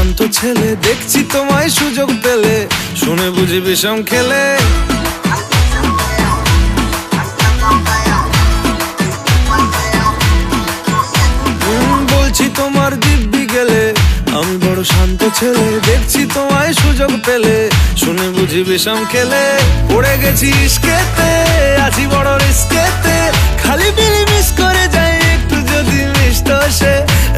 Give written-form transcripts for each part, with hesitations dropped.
শান্ত ছেলে, দেখছি তোমায় সুযোগ পেলে শুনে বুঝি বিষম খেলে। বলছি তোমার দিব্যি গেলে, আমি বড় শান্ত ছেলে, দেখছি তোমায় সুযোগ পেলে শুনে বুঝি বিষম খেলে। পড়ে গেছি ইস্কেতে, আছি বড় রিস্কেতে, খালি বিলি মিস করে যাই একটু যদি মিষ্ট সে।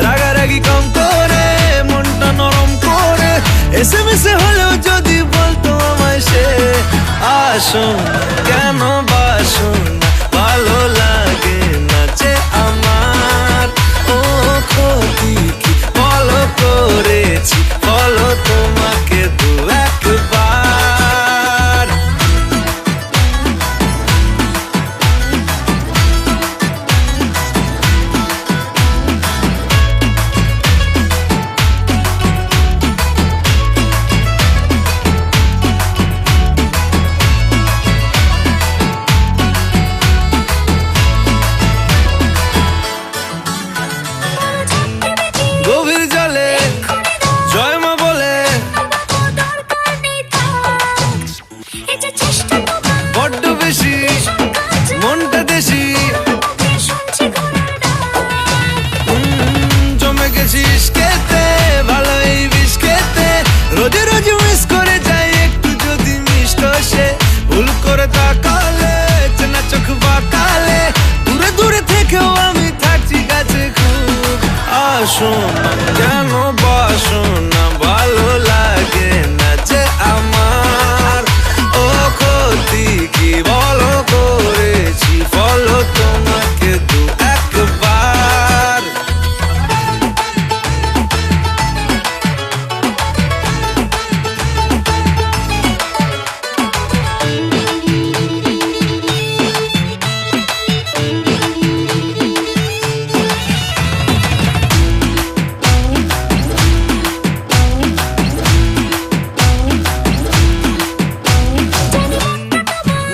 রাগারাগি কম করে, মনটা নরম করে, এসএমএসে হলেও যদি বলতো আমায় সে। আসুন কেন বাসুন, ভালো লাগে না যে আমার। ও ক্ষতি কি বলো করেছি, বলো তোমাকে দু একবার। গভীর জলে জয় মা বলে, বড্ড বেশি মনটা দেশি। জমে গেছি ইস্কেতে, ভালো এই বিস্কেতে, রোজে রোজ মিস করে যাই একটু যদি মিষ্ট সে। ভুল করে তাকালে, চেনা চোখ বাঁকালে, দূরে দূরে থেকেও আমি থাকছি কাছে খুব। আসুন কেন বাসুন না, ভালো লাগে না যে আমার। ও ক্ষতি কি বলো করেছি, বলো তোমাকে দু একবার।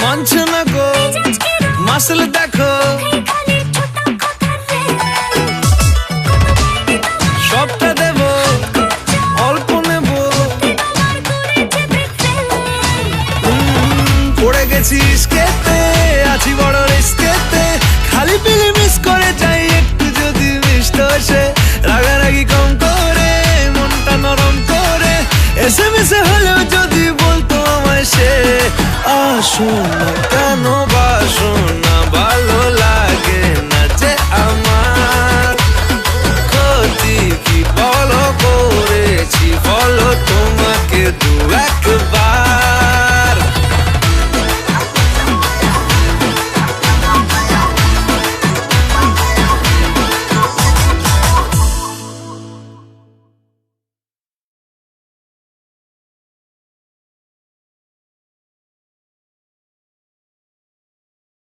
মানছে না গো মাসল দেখো, সবটা দেব অল্প নেব। পড়ে গেছি ইস্কেতে, আছি বড় রিস্কেতে, খালি পিলি মিস করে যাই একটু যদি মিষ্ট সে। রাগারাগি কম করে, মনটা নরম করে, এসএমএসে হলেও যদি বলতো আমায় সে। আসুন কেন বাসুন না, ভালো